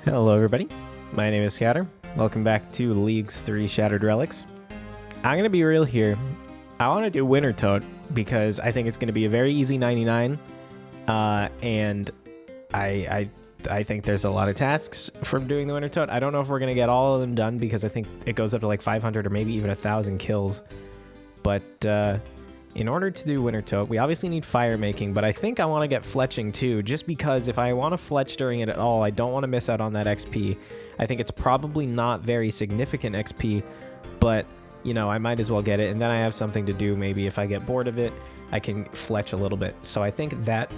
Hello everybody, my name is Scatter. Welcome back to Leagues 3 Shattered Relics. I'm going to be real here. I want to do Winter Tote because I think it's going to be a very easy 99. And I think there's a lot of tasks from doing the Winter Tote. I don't know if we're going to get all of them done because I think it goes up to like 500 or maybe even 1,000 kills. But in order to do Winter Tote, we obviously need fire making, but I think I want to get Fletching too, just because if I want to Fletch during it at all, I don't want to miss out on that XP. I think it's probably not very significant XP, but, you know, I might as well get it, and then I have something to do. Maybe if I get bored of it, I can Fletch a little bit. So I think that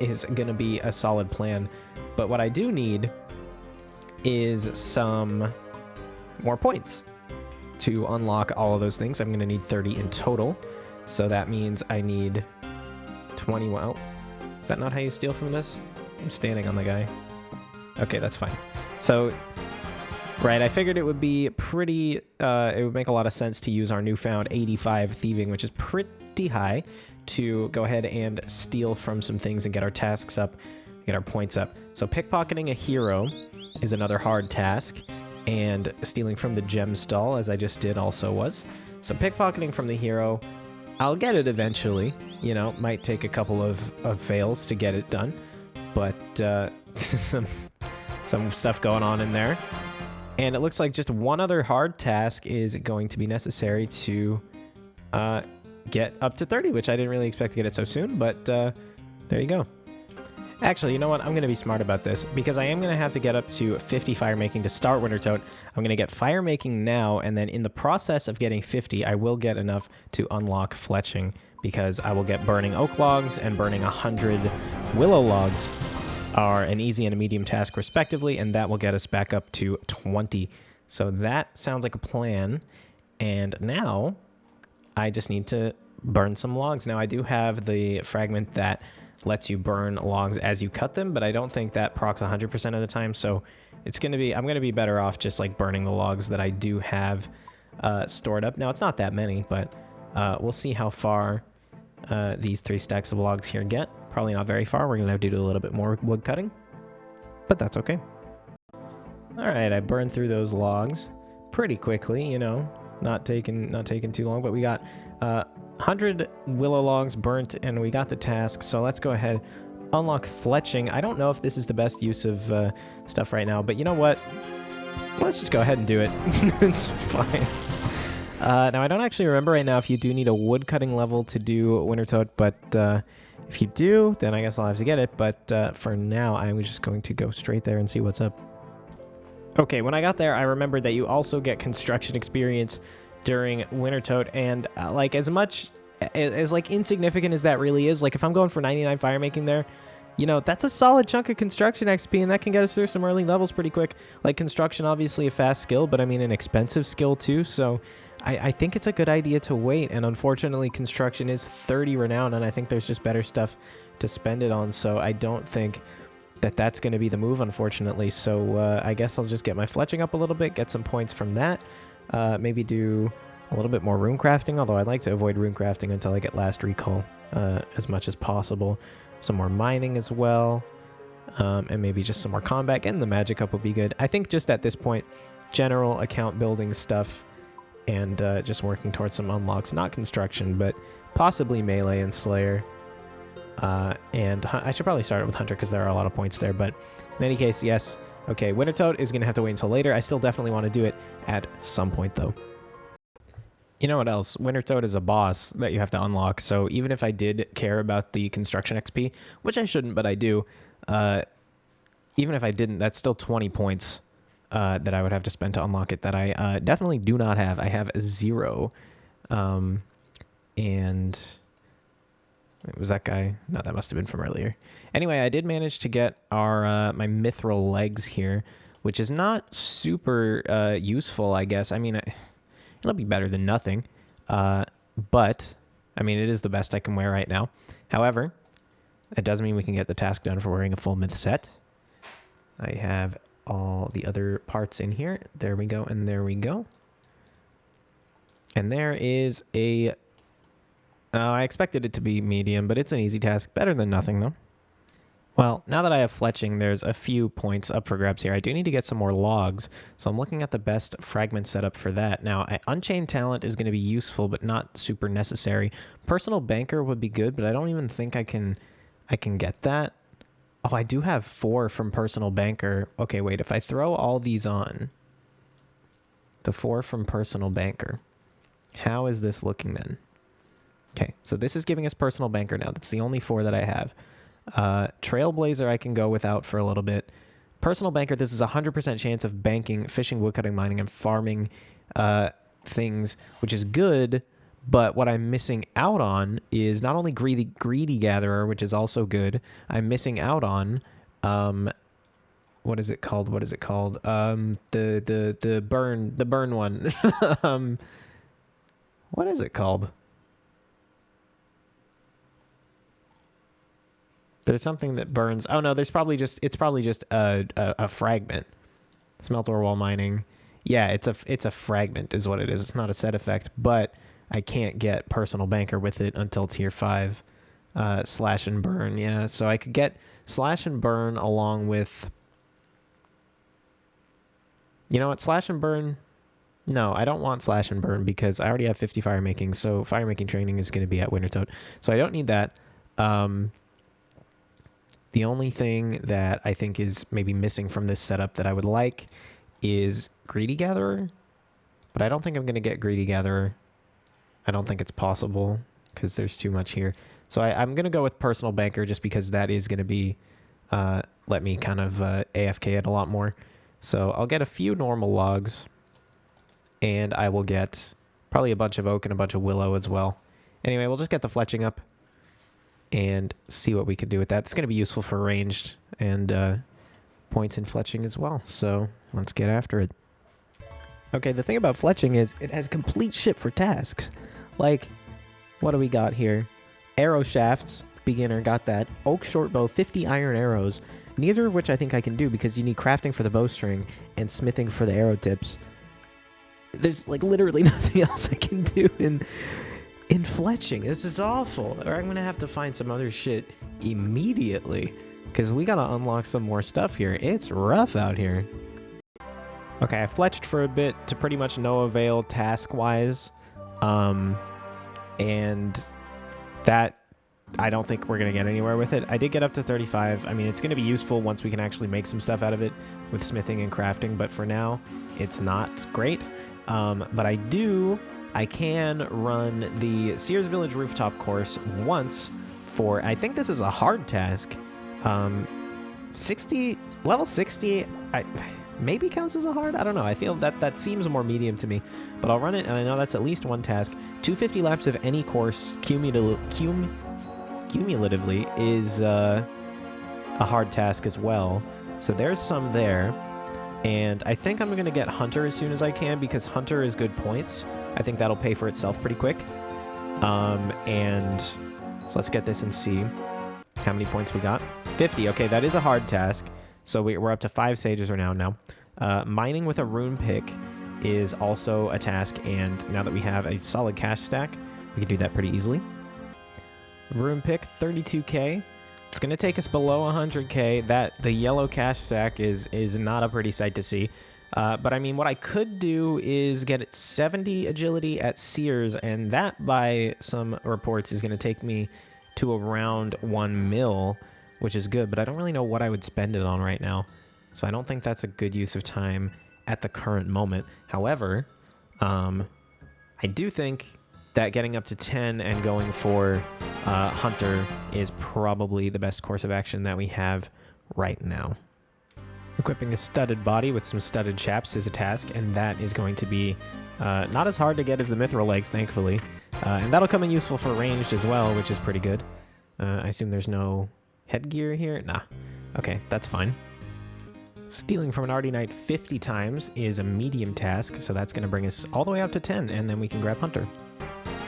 is going to be a solid plan. But what I do need is some more points to unlock all of those things. I'm going to need 30 in total. So that means I need 21. Oh, is that not how you steal from this? I'm standing on the guy. Okay, that's fine. So, right, I figured it would be pretty, it would make a lot of sense to use our newfound 85 thieving, which is pretty high, to go ahead and steal from some things and get our tasks up, get our points up. So pickpocketing a hero is another hard task, and stealing from the gem stall, as I just did, also was. So pickpocketing from the hero, I'll get it eventually, you know, might take a couple of fails to get it done, but some stuff going on in there. And it looks like just one other hard task is going to be necessary to get up to 30, which I didn't really expect to get it so soon, but there you go. Actually, you know what? I'm going to be smart about this because I am going to have to get up to 50 fire making to start Winter Tote. I'm going to get fire making now, and then in the process of getting 50, I will get enough to unlock Fletching because I will get burning oak logs and burning 100 willow logs are an easy and a medium task respectively, and that will get us back up to 20. So that sounds like a plan. And now I just need to burn some logs. Now I do have the fragment that lets you burn logs as you cut them, but I don't think that procs 100% of the time, so it's going to be, I'm going to be better off just like burning the logs that I do have stored up. Now it's not that many, but we'll see how far these 3 stacks of logs here get. Probably not very far. We're going to have to do a little bit more wood cutting, but that's okay. All right, I burned through those logs pretty quickly, you know, not taking too long, but we got 100 willow logs burnt, and we got the task, so let's go ahead, unlock Fletching. I don't know if this is the best use of stuff right now, but you know what? Let's just go ahead and do it. It's fine. Now, I don't actually remember right now if you do need a wood cutting level to do Winter Tote, but if you do, then I guess I'll have to get it, but for now, I'm just going to go straight there and see what's up. Okay, when I got there, I remembered that you also get construction experience during Winter Tote, and like as much as like insignificant as that really is, like if I'm going for 99 fire making there, you know, that's a solid chunk of construction XP, and that can get us through some early levels pretty quick. Like construction, obviously a fast skill, but I mean an expensive skill too, so I think it's a good idea to wait. And unfortunately construction is 30 renown, and I think there's just better stuff to spend it on, so I don't think that that's going to be the move, unfortunately. So I guess I'll just get my Fletching up a little bit, get some points from that. Maybe do a little bit more rune crafting, although I'd like to avoid rune crafting until I get last recall as much as possible. Some more mining as well, and maybe just some more combat. Getting the magic up would be good. I think just at this point, general account building stuff and just working towards some unlocks, not construction, but possibly melee and slayer. And I should probably start it with Hunter because there are a lot of points there, but in any case, yes. Okay, Winter Tote is going to have to wait until later. I still definitely want to do it at some point, though. You know what else? Winter Tote is a boss that you have to unlock, so even if I did care about the construction XP, which I shouldn't, but I do, even if I didn't, that's still 20 points that I would have to spend to unlock it that I definitely do not have. I have 0. And was that guy? No, that must have been from earlier. Anyway, I did manage to get our my mithril legs here, which is not super useful, I guess. I mean, it'll be better than nothing, but I mean, it is the best I can wear right now. However, it does mean we can get the task done for wearing a full myth set. I have all the other parts in here. There we go, and there we go. And there is a I expected it to be medium, but it's an easy task. Better than nothing, though. Well, now that I have Fletching, there's a few points up for grabs here. I do need to get some more logs, so I'm looking at the best fragment setup for that. Now, Unchained Talent is going to be useful, but not super necessary. Personal Banker would be good, but I don't even think I can get that. Oh, I do have 4 from Personal Banker. Okay, wait, if I throw all these on, the 4 from Personal Banker, how is this looking then? Okay, so this is giving us Personal Banker now. That's the only 4 that I have. Trailblazer I can go without for a little bit. Personal Banker, this is a 100% chance of banking, fishing, woodcutting, mining, and farming things, which is good, but what I'm missing out on is not only Greedy Gatherer, which is also good. I'm missing out on what is it called? The burn one. What is it called? There's something that burns. Oh no, it's probably just a fragment. Smelter wall mining. Yeah, it's a fragment is what it is. It's not a set effect, but I can't get Personal Banker with it until tier 5. Slash and burn, yeah. So I could get slash and burn along with, you know what, slash and burn. No, I don't want slash and burn because I already have 50 fire making, so fire making training is going to be at Winter Tote. So I don't need that. The only thing that I think is maybe missing from this setup that I would like is Greedy Gatherer. But I don't think I'm going to get Greedy Gatherer. I don't think it's possible because there's too much here. So I'm going to go with Personal Banker just because that is going to be let me kind of AFK it a lot more. So I'll get a few normal logs. And I will get probably a bunch of oak and a bunch of willow as well. Anyway, we'll just get the Fletching up and see what we can do with that. It's going to be useful for ranged and points in Fletching as well. So let's get after it. Okay, the thing about Fletching is it has complete shit for tasks. Like, what do we got here? Arrow shafts, beginner, got that. Oak short bow, 50 iron arrows. Neither of which I think I can do because you need crafting for the bowstring and smithing for the arrow tips. There's like literally nothing else I can do in Fletching. This is awful. Or I'm gonna have to find some other shit immediately because we gotta unlock some more stuff here. It's rough out here. Okay, I fletched for a bit to pretty much no avail task-wise. And that, I don't think we're going to get anywhere with it. I did get up to 35. I mean, it's going to be useful once we can actually make some stuff out of it with smithing and crafting, but for now, it's not great. But I can run the Sears Village rooftop course once for, I think this is a hard task. Level 60, maybe counts as a hard? I don't know. I feel that seems more medium to me. But I'll run it, and I know that's at least one task. 250 laps of any course cumulatively is a hard task as well. So there's some there. And I think I'm going to get Hunter as soon as I can because Hunter is good points. I think that'll pay for itself pretty quick. And so let's get this and see how many points we got. 50. Okay, that is a hard task. So we're up to 5 sages now. Mining with a rune pick is also a task, and now that we have a solid cash stack, we can do that pretty easily. Rune pick, 32k. It's going to take us below 100k. The yellow cash stack is not a pretty sight to see. But I mean, what I could do is get it 70 agility at Sears, and that, by some reports, is going to take me to around 1 mil, which is good, but I don't really know what I would spend it on right now. So I don't think that's a good use of time at the current moment. However, I do think that getting up to 10 and going for Hunter is probably the best course of action that we have right now. Equipping a studded body with some studded chaps is a task, and that is going to be not as hard to get as the mithril legs, thankfully. And that'll come in useful for ranged as well, which is pretty good. I assume there's no headgear here? Nah. Okay, that's fine. Stealing from an Arty Knight 50 times is a medium task, so that's going to bring us all the way up to 10, and then we can grab Hunter.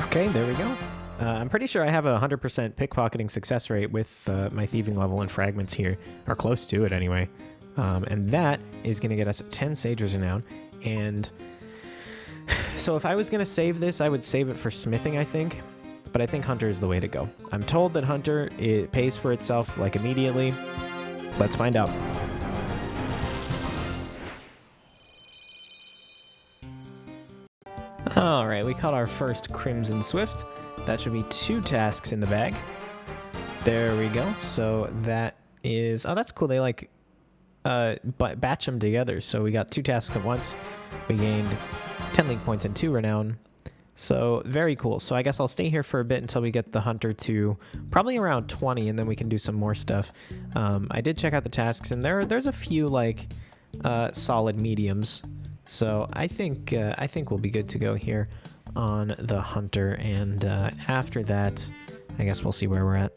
Okay, there we go. I'm pretty sure I have a 100% pickpocketing success rate with my thieving level and fragments here, or close to it anyway. And that is going to get us 10 Sagers renown. And so if I was going to save this, I would save it for smithing, I think. but I think Hunter is the way to go. I'm told that Hunter, it pays for itself like immediately. Let's find out. All right, we caught our first Crimson Swift. That should be 2 tasks in the bag. There we go. So that is, oh, that's cool. They like batch them together. So we got 2 tasks at once. We gained 10 league points and 2 renown. So very cool. So I guess I'll stay here for a bit until we get the Hunter to probably around 20, and then we can do some more stuff. I did check out the tasks, and there's a few like solid mediums. So I think we'll be good to go here on the Hunter, and after that, I guess we'll see where we're at.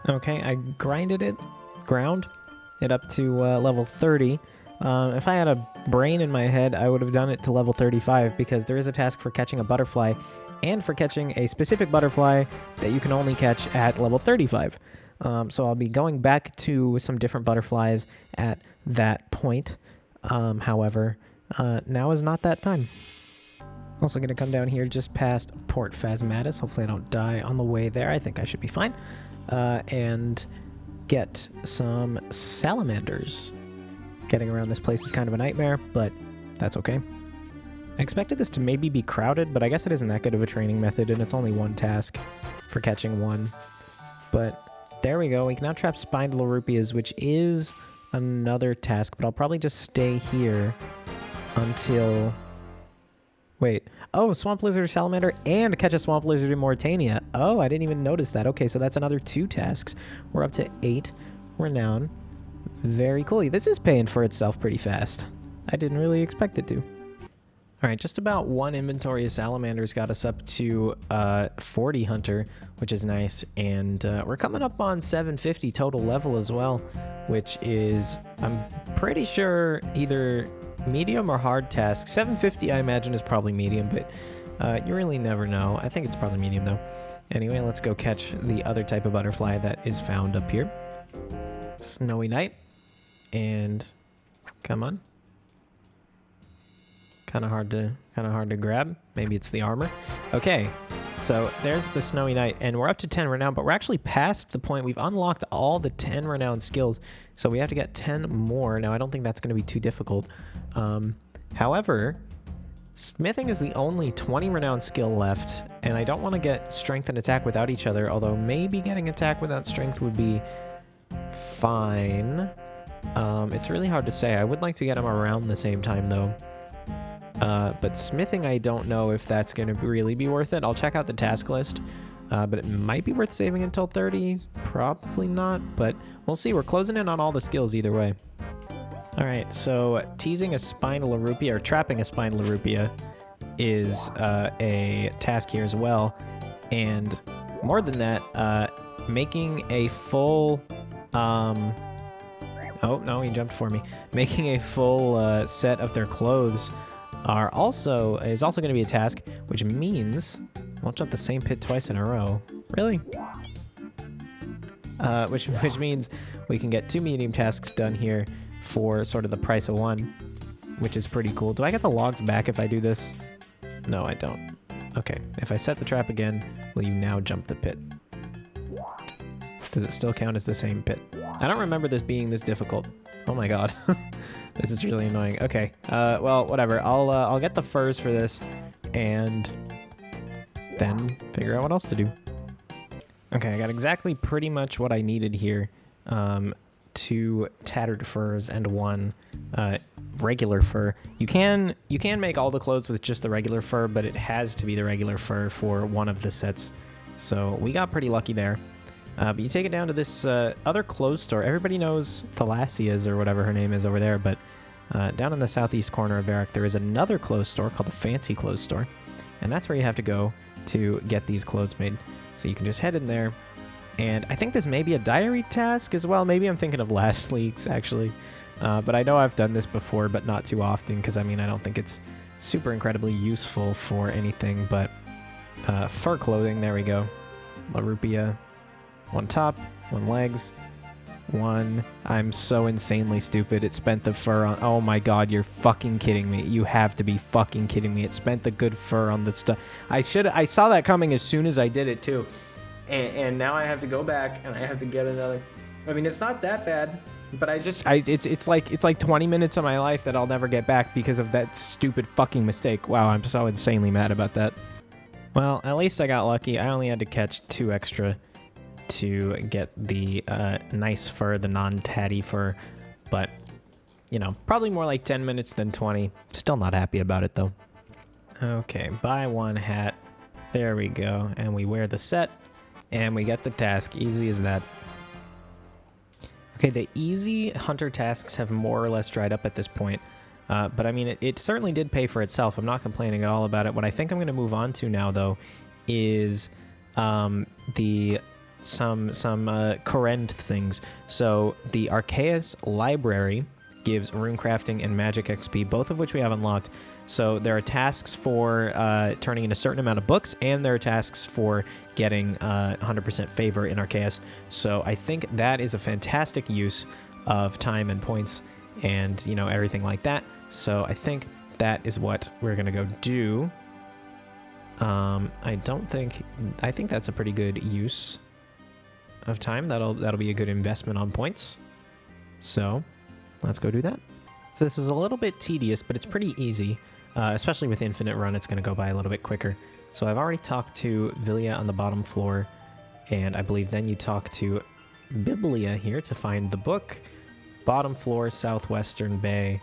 Okay, I ground it up to level 30. If I had a brain in my head, I would have done it to level 35, because there is a task for catching a butterfly and for catching a specific butterfly that you can only catch at level 35. So I'll be going back to some different butterflies at that point. However, now is not that time. Also going to come down here just past Port Phasmatis. Hopefully I don't die on the way there. I think I should be fine. And get some Salamanders. Getting around this place is kind of a nightmare, but that's okay. I expected this to maybe be crowded, but I guess it isn't that good of a training method, and it's only 1 task for catching 1. But there we go. We can now trap Spindle Rupias, which is another task, but I'll probably just stay here until... Wait. Oh, Swamp Lizard Salamander and catch a Swamp Lizard in Mauritania. Oh, I didn't even notice that. Okay, so that's another 2 tasks. We're up to 8 renown. Very cool. This is paying for itself pretty fast. I didn't really expect it to. All right, just about 1 inventory of Salamanders got us up to 40 Hunter, which is nice. And we're coming up on 750 total level as well, which is, I'm pretty sure, either medium or hard task. 750 I imagine is probably medium, but you really never know. I think it's probably medium though. Anyway, let's go catch the other type of butterfly that is found up here. Snowy Night. And come on. Kind of hard to grab. Maybe it's the armor. Okay. So there's the Snowy Night, and we're up to 10 renown, but we're actually past the point. We've unlocked all the 10 renown skills, so we have to get 10 more. Now, I don't think that's going to be too difficult. However, smithing is the only 20 renown skill left, and I don't want to get strength and attack without each other, although maybe getting attack without strength would be fine. It's really hard to say. I would like to get them around the same time, though. But smithing, I don't know if that's going to really be worth it. I'll check out the task list, but it might be worth saving until 30. Probably not, but we'll see. We're closing in on all the skills either way. All right, so teasing a Spindle Rupia, or trapping a Spindle Rupia, is a task here as well. And more than that, making a full... Oh, no, he jumped for me. Making a full set of their clothes is also going to be a task, which means... I'll jump the same pit twice in a row. Really? Which means we can get 2 medium tasks done here for sort of the price of 1, which is pretty cool. Do I get the logs back if I do this? No, I don't. Okay, if I set the trap again, will you now jump the pit? Does it still count as the same pit? I don't remember this being this difficult. Oh my god. This is really annoying. Okay, well, whatever. I'll get the furs for this, and then figure out what else to do. Okay, I got exactly pretty much what I needed here. 2 tattered furs and 1 regular fur. You can make all the clothes with just the regular fur, but it has to be the regular fur for one of the sets. So we got pretty lucky there. But you take it down to this other clothes store. Everybody knows Thalassia's or whatever her name is over there, but down in the southeast corner of Varric, there is another clothes store called the Fancy Clothes Store, and that's where you have to go to get these clothes made. So you can just head in there, and I think this may be a diary task as well. Maybe I'm thinking of last leaks, actually. But I know I've done this before, but not too often, because, I mean, I don't think it's super incredibly useful for anything, but fur clothing, there we go. La Rupia. 1 top, 1 legs, 1. I'm so insanely stupid. It spent the fur on... Oh my god, you're fucking kidding me. You have to be fucking kidding me. It spent the good fur on the stuff. I saw that coming as soon as I did it too. And now I have to go back and I have to get another... I mean, it's not that bad, but it's like 20 minutes of my life that I'll never get back because of that stupid fucking mistake. Wow, I'm so insanely mad about that. Well, at least I got lucky. I only had to catch 2 extra to get the nice fur, the non-tatty fur, but, you know, probably more like 10 minutes than 20. Still not happy about it, though. Okay, buy 1 hat. There we go. And we wear the set, and we get the task. Easy as that. Okay, the easy hunter tasks have more or less dried up at this point. But I mean, it certainly did pay for itself. I'm not complaining at all about it. What I think I'm going to move on to now, though, is some Korend things. So the Arceus Library gives runecrafting and magic XP, both of which we have unlocked. So there are tasks for turning in a certain amount of books, and there are tasks for getting 100% favor in Arceus. So I think that is a fantastic use of time and points and, you know, everything like that. So I think that is what we're going to go do. I think that's a pretty good use of time. That'll be a good investment on points. So let's go do that. So this is a little bit tedious, but it's pretty easy. Especially with Infinite Run, it's going to go by a little bit quicker. So I've already talked to Villia on the bottom floor, and I believe then you talk to Biblia here to find the book. Bottom floor, southwestern bay.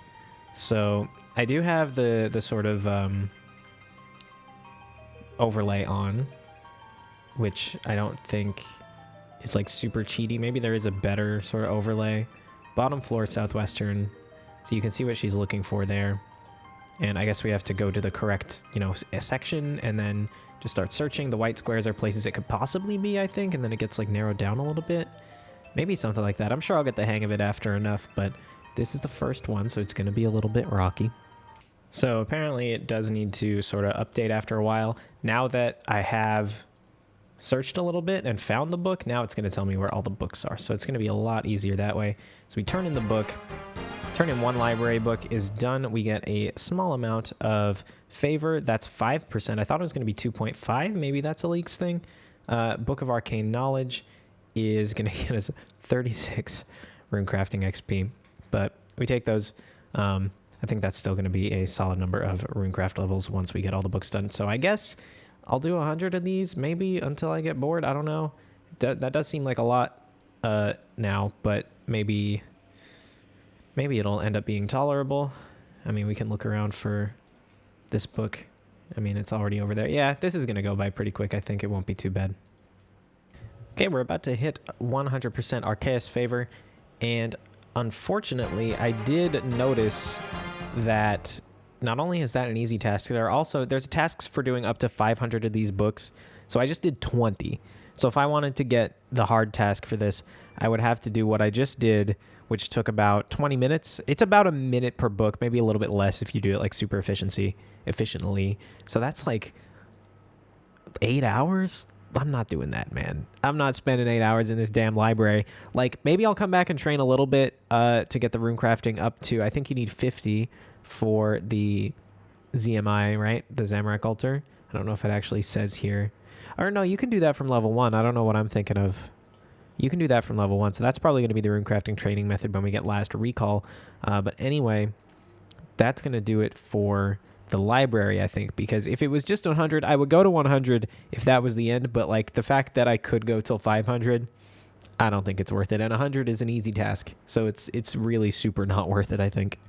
So I do have the sort of overlay on, which I don't think is like super cheaty. Maybe there is a better sort of overlay. Bottom floor, southwestern. So you can see what she's looking for there. And I guess we have to go to the correct, you know, section and then just start searching. The white squares are places it could possibly be, I think, and then it gets like narrowed down a little bit. Maybe something like that. I'm sure I'll get the hang of it after enough, but this is the first one, so it's going to be a little bit rocky. So apparently it does need to sort of update after a while. Now that I have searched a little bit and found the book, now it's going to tell me where all the books are. So it's going to be a lot easier that way. So we turn in the book. Turn in 1 library book is done. We get a small amount of favor. That's 5%. I thought it was going to be 2.5. Maybe that's a leaks thing. Book of Arcane Knowledge is going to get us 36 runecrafting XP. But we take those. I think that's still going to be a solid number of runecraft levels once we get all the books done. So I guess I'll do 100 of these, maybe, until I get bored. I don't know. That does seem like a lot now, but maybe it'll end up being tolerable. I mean, we can look around for this book. I mean, it's already over there. Yeah, this is going to go by pretty quick. I think it won't be too bad. Okay, we're about to hit 100% Arceus favor, and unfortunately, I did notice that not only is that an easy task, there's tasks for doing up to 500 of these books. So I just did 20. So if I wanted to get the hard task for this, I would have to do what I just did, which took about 20 minutes. It's about a minute per book, maybe a little bit less if you do it like super efficiently. So that's like 8 hours. I'm not doing that, man. I'm not spending 8 hours in this damn library. Like, maybe I'll come back and train a little bit to get the runecrafting up to, I think you need 50 for the ZMI, right? The Zamorak altar. I don't know if it actually says here. Or no, you can do that from level 1. I don't know what I'm thinking of. You can do that from level 1, so that's probably going to be the runecrafting training method when we get last recall. But anyway, that's going to do it for the library, I think, because if it was just 100, I would go to 100 if that was the end, but like the fact that I could go till 500, I don't think it's worth it, and 100 is an easy task, so it's really super not worth it, I think.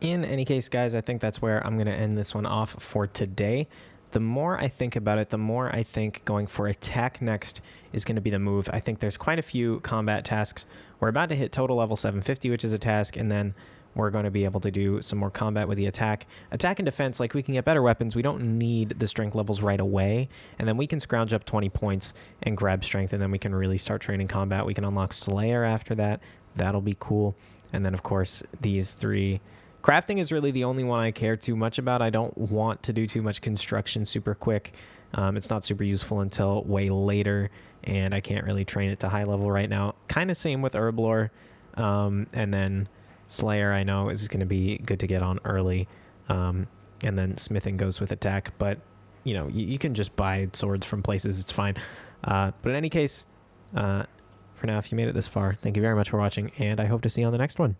In any case, guys, I think that's where I'm going to end this one off for today. The more I think about it, the more I think going for attack next is going to be the move. I think there's quite a few combat tasks. We're about to hit total level 750, which is a task, and then we're going to be able to do some more combat with the attack. Attack and defense, like, we can get better weapons. We don't need the strength levels right away, and then we can scrounge up 20 points and grab strength, and then we can really start training combat. We can unlock Slayer after that. That'll be cool. And then, of course, these 3... Crafting is really the only one I care too much about. I don't want to do too much construction super quick. It's not super useful until way later, and I can't really train it to high level right now. Kind of same with Herblore, and then Slayer I know is going to be good to get on early, and then Smithing goes with attack, but you know, you can just buy swords from places, it's fine. But in any case, for now, if you made it this far, thank you very much for watching, and I hope to see you on the next one.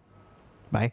Bye.